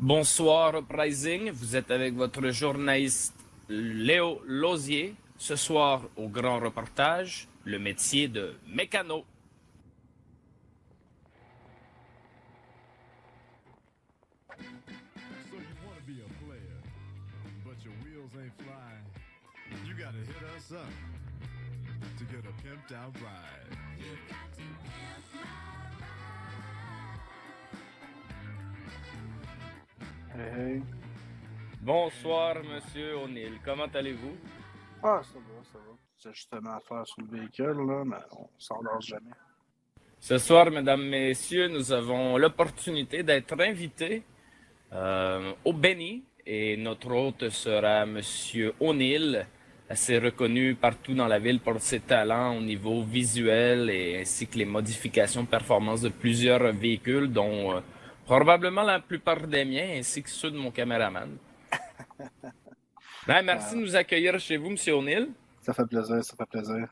Bonsoir Uprising, vous êtes avec votre journaliste Léo Lausier. Ce soir, au grand reportage, le métier de mécano. So you want to be a player, but your wheels ain't flying. You gotta hit us up to get a pimped out ride. Hey, hey. Bonsoir Monsieur O'Neill, comment allez-vous? Ah, ça va, ça va. C'est justement à faire sur le véhicule, là, mais on s'endort jamais. Ce soir, mesdames, messieurs, nous avons l'opportunité d'être invités au Benny et notre hôte sera Monsieur O'Neill, assez reconnu partout dans la ville pour ses talents au niveau visuel et ainsi que les modifications de performance de plusieurs véhicules, dont probablement la plupart des miens ainsi que ceux de mon caméraman. Ben, merci de nous accueillir chez vous, Monsieur O'Neill. Ça fait plaisir, ça fait plaisir.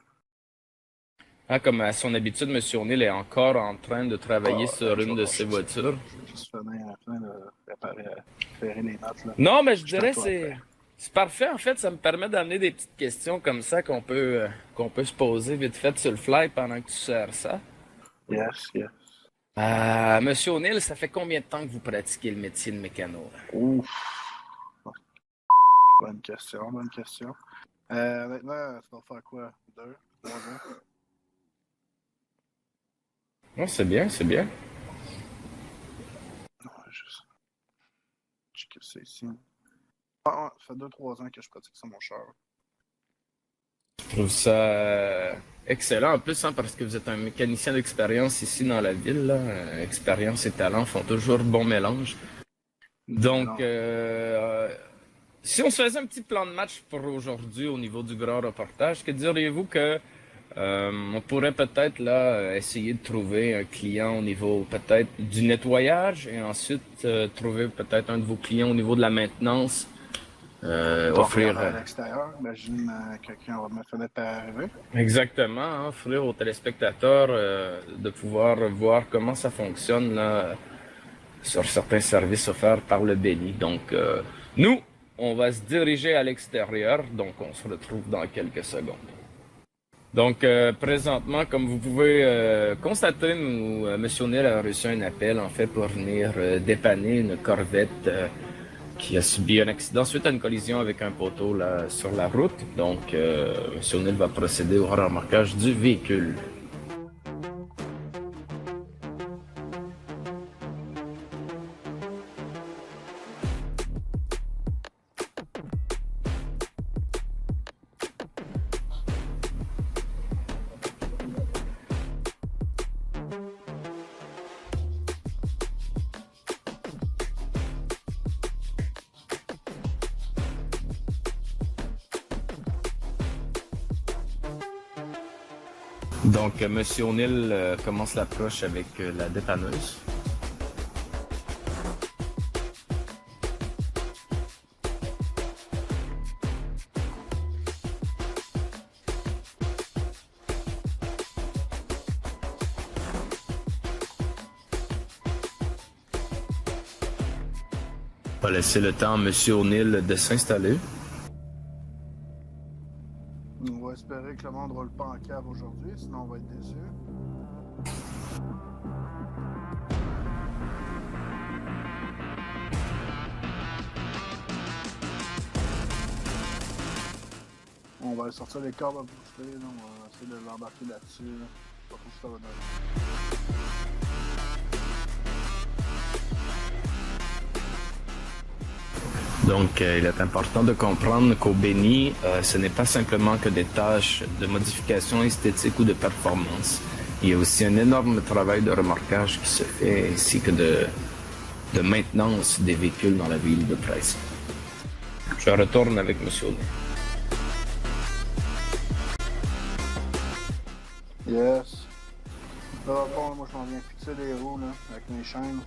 Ah, comme à son habitude, M. O'Neill est encore en train de travailler sur une de ses voitures. Je vais juste finir de réparer les notes, là. Non, mais je dirais t'attends c'est parfait. En fait, ça me permet d'amener des petites questions comme ça qu'on peut se poser vite fait sur le fly pendant que tu sers ça. Yes, yes. Monsieur O'Neill, ça fait combien de temps que vous pratiquez le métier de mécano? Ouf. Bonne question, bonne question. Maintenant, ça va faire quoi? 2, 3 ans? Non, c'est bien, c'est bien. Non, juste. Checker ça ici. Ah, ça fait 2-3 ans que je pratique ça, mon cher. Je trouve ça excellent en plus, hein, parce que vous êtes un mécanicien d'expérience ici dans la ville. Là. Expérience et talent font toujours bon mélange. Donc, si on se faisait un petit plan de match pour aujourd'hui au niveau du grand reportage, que diriez-vous que on pourrait peut-être là essayer de trouver un client au niveau peut-être du nettoyage et ensuite trouver peut-être un de vos clients au niveau de la maintenance, offrir à l'extérieur, imagine quelqu'un va me fenêtre arriver. exactement, hein, offrir aux téléspectateurs de pouvoir voir comment ça fonctionne là, sur certains services offerts par le Benny. Donc nous, on va se diriger à l'extérieur, donc on se retrouve dans quelques secondes. Donc, présentement, comme vous pouvez constater, Monsieur O'Neill a reçu un appel, en fait, pour venir dépanner une Corvette qui a subi un accident suite à une collision avec un poteau là, sur la route. Donc, Monsieur O'Neill va procéder au remorquage du véhicule. Donc, Monsieur O'Neill commence l'approche avec la dépanneuse. On va laisser le temps à Monsieur O'Neill de s'installer. On va espérer que le monde ne roule pas en cave aujourd'hui, sinon on va être déçus. On va aller sortir les cordes à booster, là. On va essayer de l'embarquer là-dessus. Là. Pas trop ce que ça va donner. Donc, il est important de comprendre qu'au Benny, ce n'est pas simplement que des tâches de modification esthétique ou de performance. Il y a aussi un énorme travail de remorquage qui se fait, ainsi que de maintenance des véhicules dans la ville de Price. Je retourne avec M. O'Neill. Yes. Là, bon, moi je m'en viens fixer les roues là, avec mes chaînes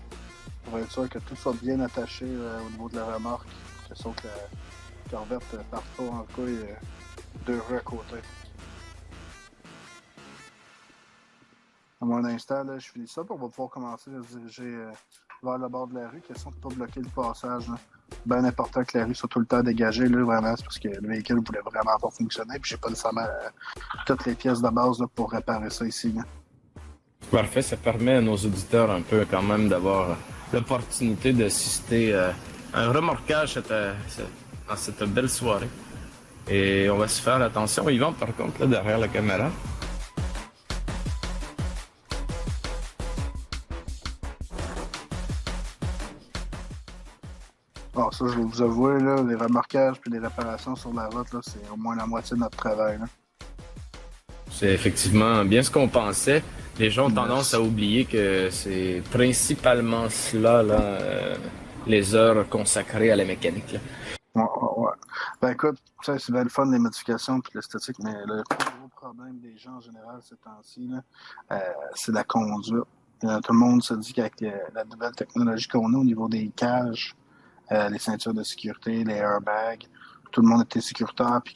pour être sûr que tout soit bien attaché au niveau de la remorque. Que sauf que la Corvette parte pas en couille deux rues à côté. À mon instant, là, je finis ça, puis on va pouvoir commencer à se diriger vers le bord de la rue, question de ne pas bloquer le passage. Là. Bien important que la rue soit tout le temps dégagée, là, vraiment, c'est parce que le véhicule ne voulait vraiment pas fonctionner, puis j'ai pas nécessairement toutes les pièces de base là, pour réparer ça ici. Là. Parfait, ça permet à nos auditeurs un peu quand même d'avoir l'opportunité d'assister à un remorquage dans cette belle soirée. Et on va se faire attention. Yvan, par contre, là, derrière la caméra. Bon, ça, je vais vous avouer, là, les remorquages puis les réparations sur la route, là, c'est au moins la moitié de notre travail. Là. C'est effectivement bien ce qu'on pensait. Les gens ont tendance à oublier que c'est principalement cela, là, les heures consacrées à la mécanique. Là. Ouais. Ben écoute, ça, c'est bien le fun, les modifications puis l'esthétique, mais le gros problème des gens en général ces temps-ci, là, c'est la conduite. Tout le monde se dit qu'avec la nouvelle technologie qu'on a au niveau des cages, les ceintures de sécurité, les airbags, tout le monde était sécuritaire, puis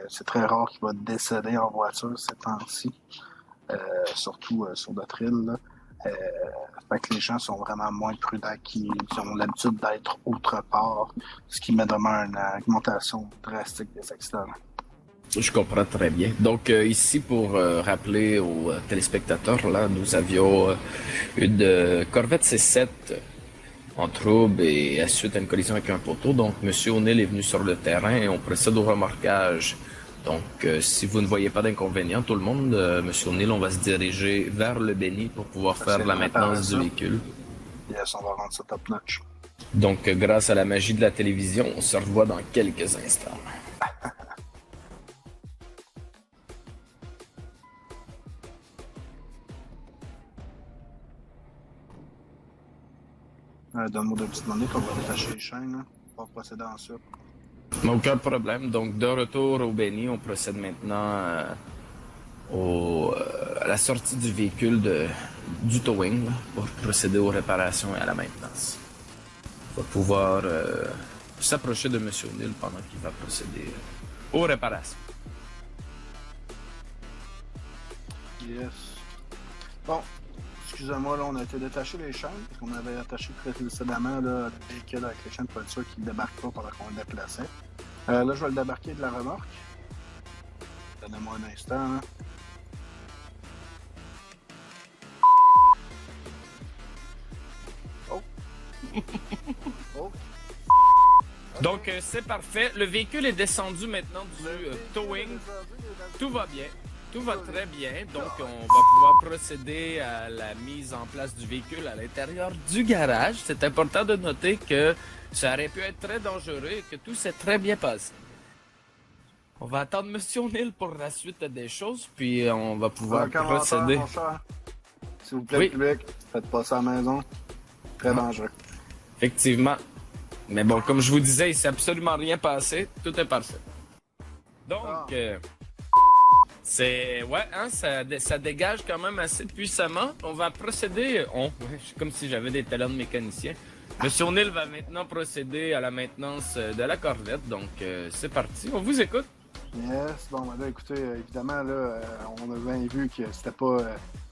c'est très rare qu'il va décéder en voiture ces temps-ci, surtout sur notre île. Là. Fait que les gens sont vraiment moins prudents qu'ils ont l'habitude d'être autre part, ce qui met demain une augmentation drastique des accidents. Je comprends très bien. Donc ici, pour rappeler aux téléspectateurs, là, nous avions une Corvette C7 en trouble et à suite à une collision avec un poteau. Donc M. O'Neill est venu sur le terrain et on procède au remorquage. Donc, si vous ne voyez pas d'inconvénient, tout le monde, M. O'Neill, on va se diriger vers le Béni pour pouvoir faire la maintenance du véhicule. Yes, on va rendre ça top notch. Donc, grâce à la magie de la télévision, on se revoit dans quelques instants. Donne-moi 2 petites minutes, on va détacher les chaînes. Là. On va procéder ensuite. Aucun problème. Donc, de retour au Béni, on procède maintenant à la sortie du véhicule du towing là, pour procéder aux réparations et à la maintenance. On va pouvoir s'approcher de M. O'Neill pendant qu'il va procéder aux réparations. Yes. Bon, excusez-moi, là, on a été détacher les chaînes, parce qu'on avait attaché précédemment là, le véhicule avec les chaînes pour être sûr qu'il ne débarque pas pendant qu'on le déplaçait. Là, je vais le débarquer de la remorque. Donnez-moi un instant. Là. Oh! Oh! Donc, c'est parfait. Le véhicule est descendu maintenant du towing. Tout va bien. Tout va très bien. Donc, on va pouvoir procéder à la mise en place du véhicule à l'intérieur du garage. C'est important de noter que ça aurait pu être très dangereux et que tout s'est très bien passé. On va attendre M. O'Neill pour la suite des choses, puis on va pouvoir procéder. Mon cher. S'il vous plaît, Oui. public, faites pas ça à la maison. Très dangereux. Effectivement. Mais bon, comme je vous disais, il s'est absolument rien passé. Tout est parfait. Donc, c'est... Ouais, hein, ça dégage quand même assez puissamment. On va procéder... c'est comme si j'avais des talents de mécanicien. Monsieur O'Neill va maintenant procéder à la maintenance de la Corvette. Donc, c'est parti. On vous écoute. Yes, bon, ben là, écoutez, évidemment, là, on a bien vu que c'était pas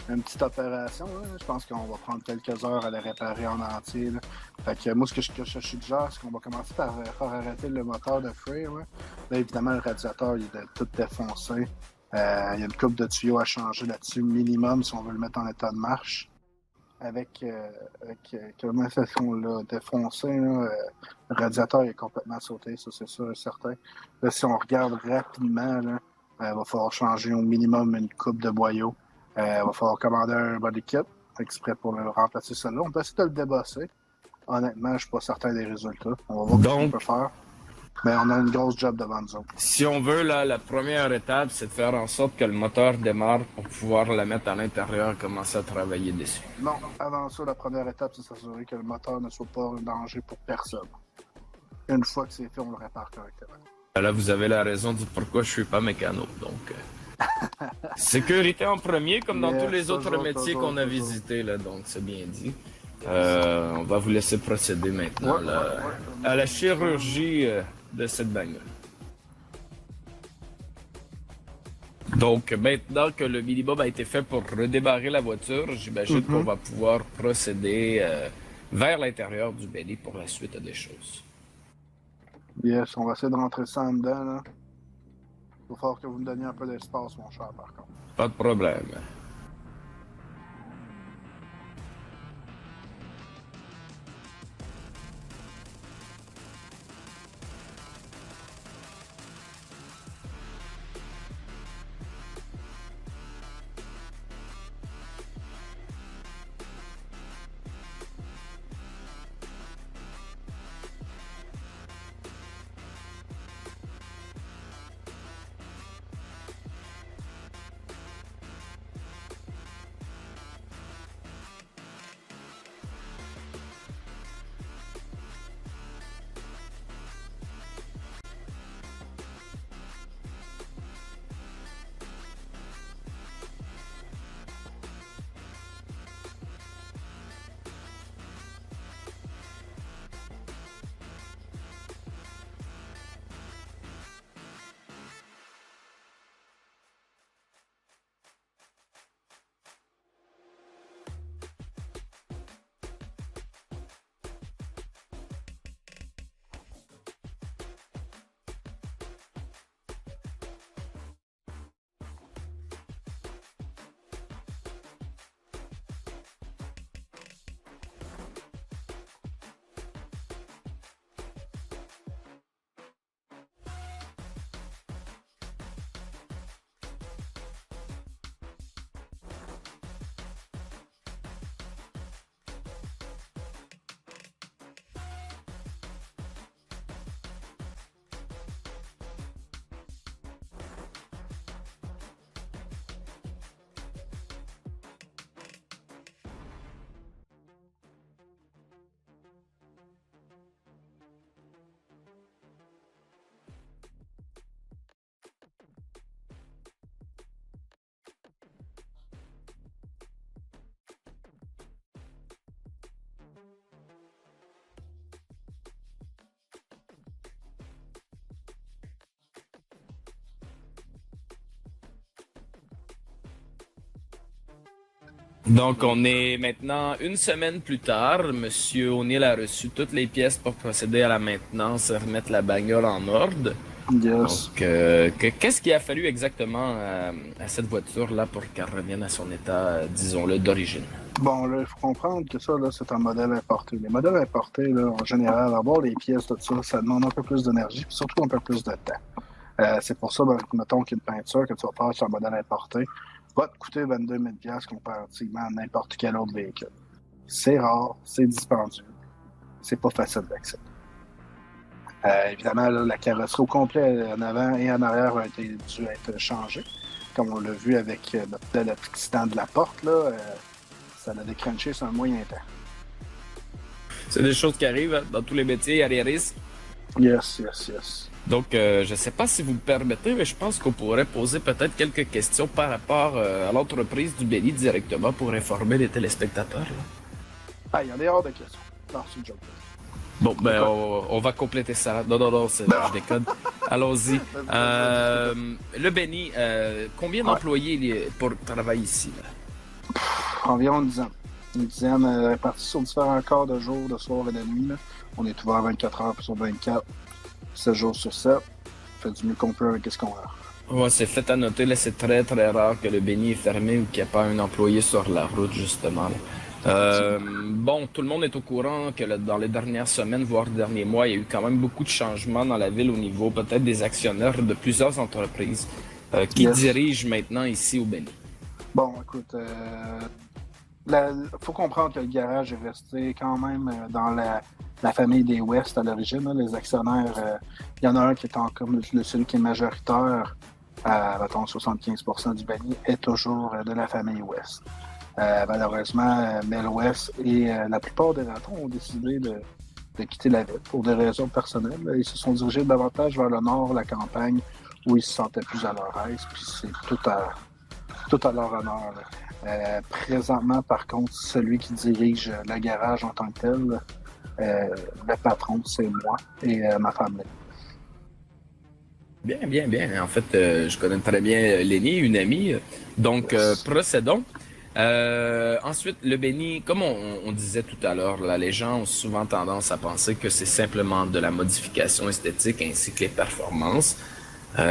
une petite opération. Là. Je pense qu'on va prendre quelques heures à la réparer en entier. Là. Fait que moi, ce que je suggère, c'est qu'on va commencer par faire arrêter le moteur de Free. Ouais. Là, évidemment, le radiateur, il est tout défoncé. Il y a une coupe de tuyaux à changer là-dessus, minimum, si on veut le mettre en état de marche. Avec comment ça qu'on l'a défoncé, là, le radiateur est complètement sauté, ça c'est sûr et certain. Là, si on regarde rapidement, là, il va falloir changer au minimum une coupe de boyaux. Il va falloir commander un body kit exprès pour le remplacer celui-là. On peut essayer de le débosser. Honnêtement, je ne suis pas certain des résultats. On va voir ce qu'on peut faire. Mais on a une grosse job devant nous autres. Si on veut, là, la première étape, c'est de faire en sorte que le moteur démarre pour pouvoir la mettre à l'intérieur et commencer à travailler dessus. Non, avant ça, la première étape, c'est s'assurer que le moteur ne soit pas un danger pour personne. Une fois que c'est fait, on le répare correctement. Là, vous avez la raison du pourquoi je suis pas mécano. Donc, sécurité en premier, comme dans tous les autres métiers qu'on a visités. Là, donc, c'est bien dit. On va vous laisser procéder maintenant à la chirurgie de cette bagnole. Donc, maintenant que le minimum a été fait pour redémarrer la voiture, j'imagine qu'on va pouvoir procéder vers l'intérieur du Belly pour la suite des choses. Yes, on va essayer de rentrer ça en dedans, là. Il va falloir que vous me donniez un peu d'espace, mon cher, par contre. Pas de problème. Donc, on est maintenant une semaine plus tard. Monsieur O'Neill a reçu toutes les pièces pour procéder à la maintenance et remettre la bagnole en ordre. Yes. Donc, qu'est-ce qu'il a fallu exactement à cette voiture-là pour qu'elle revienne à son état, disons-le, d'origine? Bon, là, il faut comprendre que ça, là, c'est un modèle importé. Les modèles importés, là, en général, avoir les pièces de ça demande un peu plus d'énergie, puis surtout un peu plus de temps. C'est pour ça, ben, mettons qu'une peinture que tu vas faire sur un modèle importé va te coûter 22 000 $ comparativement à n'importe quel autre véhicule. C'est rare, c'est dispendieux, c'est pas facile d'accès. Évidemment, là, la carrosserie au complet en avant et en arrière a dû être changée. Comme on l'a vu avec l'accident de la porte, là, ça l'a déclenché sur un moyen temps. C'est des choses qui arrivent hein, dans tous les métiers, il y a des risques. Yes. Donc, je ne sais pas si vous me permettez, mais je pense qu'on pourrait poser peut-être quelques questions par rapport à l'entreprise du Belly directement pour informer les téléspectateurs. Là. Ah, il y en a hors de question. Non, c'est une joke. Bon, ben, on va compléter ça. Non, je déconne. Allons-y. Le Benny, combien d'employés pour travailler ici? Là? Environ une dizaine. Une dizaine répartis sur différents quarts de jour, de soir et de nuit. Là. On est ouvert 24 heures sur 24, 7 jours sur 7. On fait du mieux qu'on peut avec ce qu'on a. Ouais, c'est fait à noter, là, c'est très très rare que le Benny est fermé ou qu'il n'y a pas un employé sur la route, justement. Bon, tout le monde est au courant que dans les dernières semaines, voire les derniers mois, il y a eu quand même beaucoup de changements dans la ville au niveau peut-être des actionnaires de plusieurs entreprises qui dirigent maintenant ici au Benny. Bon, écoute, faut comprendre que le garage est resté quand même dans la famille des West à l'origine. Là, les actionnaires, il y en a un qui est encore celui qui est majoritaire, mettons 75% du Benny, est toujours de la famille West. Malheureusement, Mel West et la plupart des ratons ont décidé de quitter la ville pour des raisons personnelles. Ils se sont dirigés davantage vers le nord, la campagne, où ils se sentaient plus à leur aise, puis c'est tout à leur honneur. Présentement, par contre, celui qui dirige le garage en tant que tel, le patron, c'est moi et ma femme. Bien. En fait, je connais très bien Lénie, une amie. Donc, procédons. Ensuite, le béni, comme on disait tout à l'heure, là, les gens ont souvent tendance à penser que c'est simplement de la modification esthétique ainsi que les performances.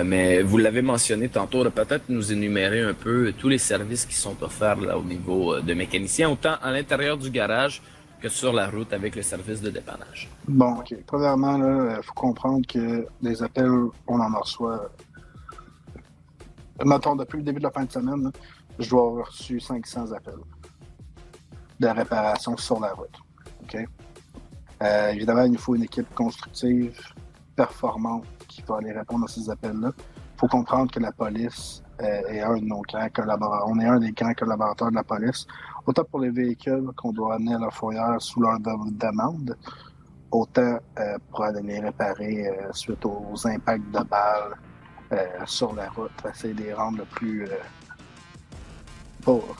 Mais vous l'avez mentionné tantôt, là, peut-être nous énumérer un peu tous les services qui sont offerts là, au niveau de mécanicien, autant à l'intérieur du garage que sur la route avec le service de dépannage. Bon, OK. Premièrement, il faut comprendre que les appels, on en reçoit. Mettons, depuis le début de la fin de semaine, là, je dois avoir reçu 500 appels de réparation sur la route. OK? Évidemment, il nous faut une équipe constructive, performante, qui va aller répondre à ces appels-là. Il faut comprendre que la police est un de nos grands collaborateurs. On est un des grands collaborateurs de la police, autant pour les véhicules qu'on doit amener à leur fourrière sous leur demande, autant pour aller les réparer suite aux impacts de balles sur la route, essayer de les rendre le plus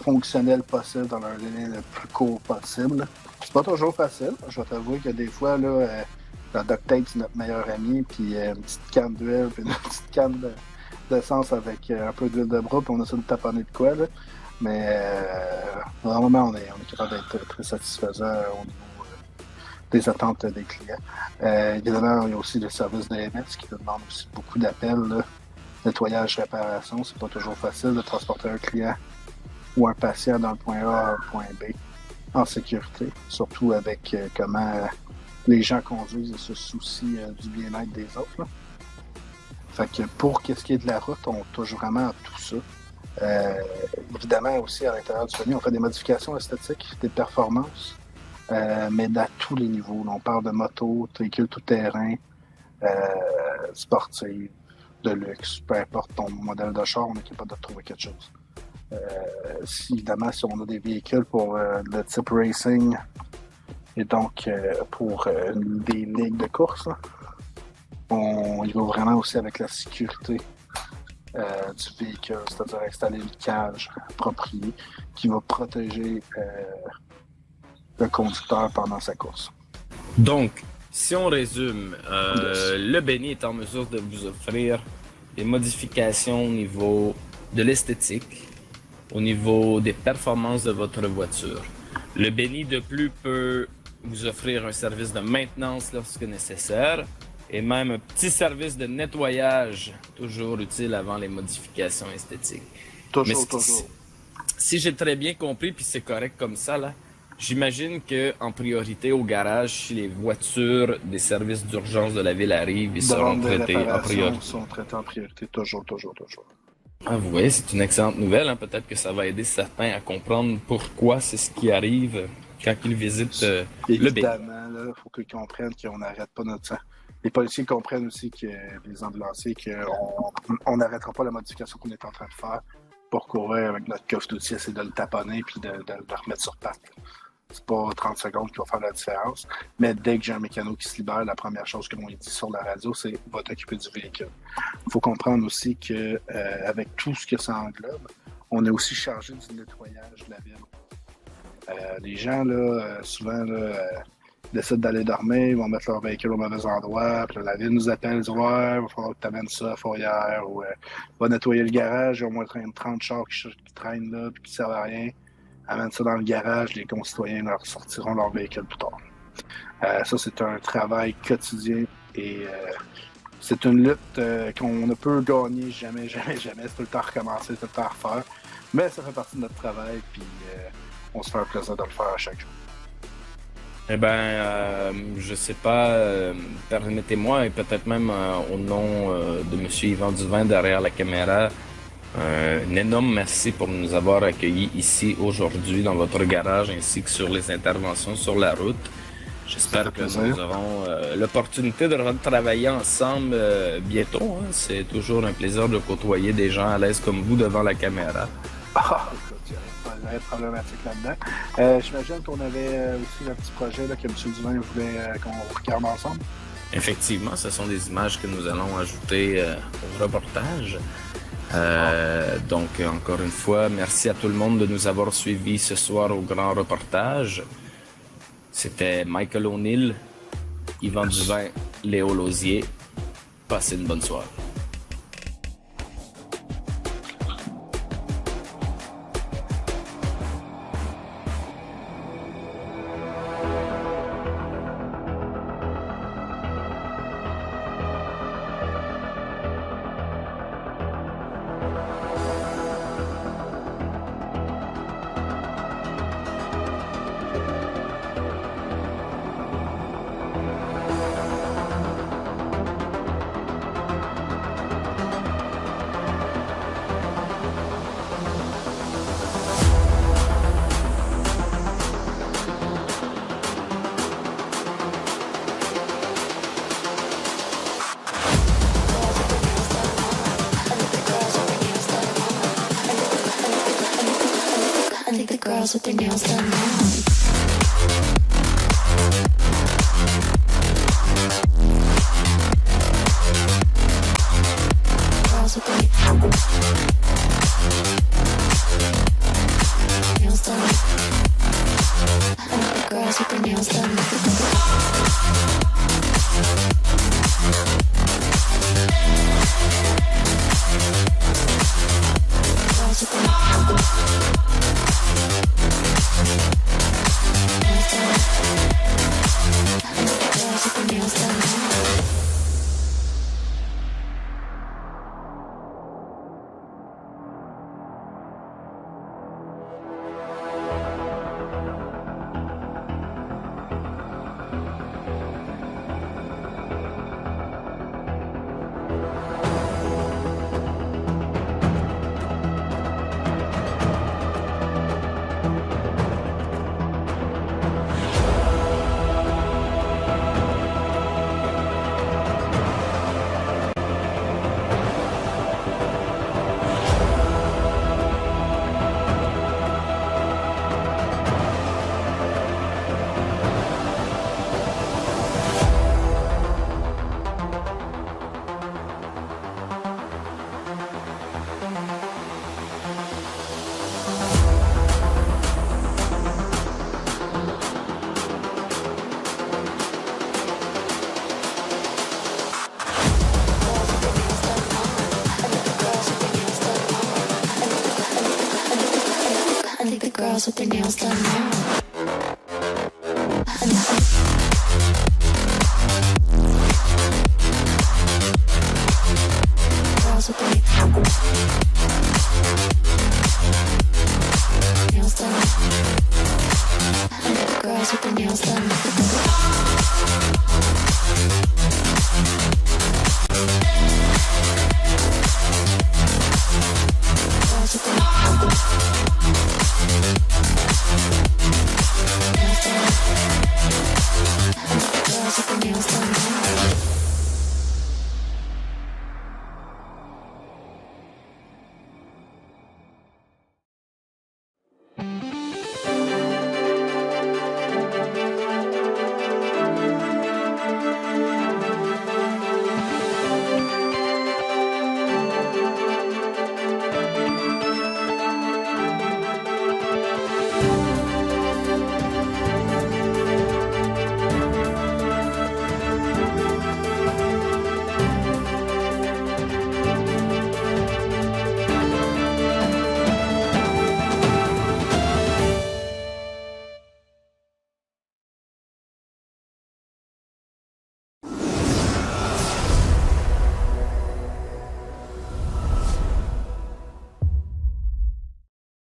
fonctionnel possible dans leur délai le plus court possible. C'est pas toujours facile. Je vais t'avouer que des fois, là, la duct tape, c'est notre meilleur ami, puis une petite canne d'huile, puis une petite canne d'essence avec un peu d'huile de bras, puis on essaie de taponner de quoi, là. Mais normalement, on est capable d'être très satisfaisant au niveau des attentes des clients. Évidemment, il y a aussi le service de MS qui demande aussi beaucoup d'appels, là. Nettoyage, réparation, c'est pas toujours facile de transporter un client ou un patient d'un point A à un point B en sécurité, surtout avec comment les gens conduisent et se soucient du bien-être des autres, là. Fait que pour ce qui est de la route, on touche vraiment à tout ça. Évidemment aussi à l'intérieur du panier, on fait des modifications esthétiques, des performances, mais à tous les niveaux. On parle de moto, véhicule tout-terrain, sportive, de luxe, peu importe ton modèle de char, on est capable de trouver quelque chose. Évidemment, si on a des véhicules pour le type racing et donc pour des ligues de course, là, on y va vraiment aussi avec la sécurité du véhicule, c'est-à-dire installer une cage appropriée qui va protéger le conducteur pendant sa course. Donc, si on résume, le Béni est en mesure de vous offrir des modifications au niveau de l'esthétique, au niveau des performances de votre voiture. Le Béni de plus peut vous offrir un service de maintenance lorsque nécessaire et même un petit service de nettoyage toujours utile avant les modifications esthétiques. Toujours. Si j'ai très bien compris, puis c'est correct comme ça, là, j'imagine qu'en priorité au garage, si les voitures des services d'urgence de la ville arrivent, ils seront traités en priorité. Ils sont traités en priorité, toujours. Ah, vous voyez, c'est une excellente nouvelle. Hein? Peut-être que ça va aider certains à comprendre pourquoi c'est ce qui arrive quand ils visitent le Béni. Évidemment, il faut qu'ils comprennent qu'on n'arrête pas notre sang. Les policiers comprennent aussi que les ambulanciers qu'on n'arrêtera pas la modification qu'on est en train de faire pour courir avec notre coffre d'outils, essayer de le taponner puis de le remettre sur patte. C'est pas 30 secondes qui va faire la différence. Mais dès que j'ai un mécano qui se libère, la première chose que l'on dit sur la radio, c'est « va t'occuper du véhicule ». Il faut comprendre aussi que avec tout ce que ça englobe, on est aussi chargé du nettoyage de la ville. Les gens, là, souvent, décident d'aller dormir, ils vont mettre leur véhicule au mauvais endroit, puis là, la ville nous appelle, dit « ouais, il va falloir que tu amènes ça à fourrière » ou « va nettoyer le garage, il y a au moins 30 chars qui traînent là, puis qui ne servent à rien. » Amène ça dans le garage, les concitoyens leur sortiront leur véhicule plus tard. Ça, c'est un travail quotidien et c'est une lutte qu'on ne peut gagner jamais. C'est tout le temps recommencer, tout le temps refaire. Mais ça fait partie de notre travail, puis on se fait un plaisir de le faire à chaque jour. Eh bien, je sais pas, permettez-moi, et peut-être même au nom de M. Yvan Duvin derrière la caméra, un énorme merci pour nous avoir accueillis ici aujourd'hui dans votre garage ainsi que sur les interventions sur la route. J'espère que nous aurons l'opportunité de retravailler ensemble bientôt. Hein. C'est toujours un plaisir de côtoyer des gens à l'aise comme vous devant la caméra. Ah, écoute, il y a rien de problématique là-dedans. J'imagine qu'on avait aussi un petit projet là, que M. Duvin voulait qu'on regarde ensemble. Effectivement, ce sont des images que nous allons ajouter au reportage. Donc, encore une fois, merci à tout le monde de nous avoir suivis ce soir au grand reportage. C'était Michael O'Neill, Yvan Duvin, Léo Lausier. Passez une bonne soirée. think the girls with their nails done now. Girls with their nails done. I think the girls with their nails done. Girls with their nails done. I think the girls with their nails done now. Girls with their nails done. I think the girls with their nails done.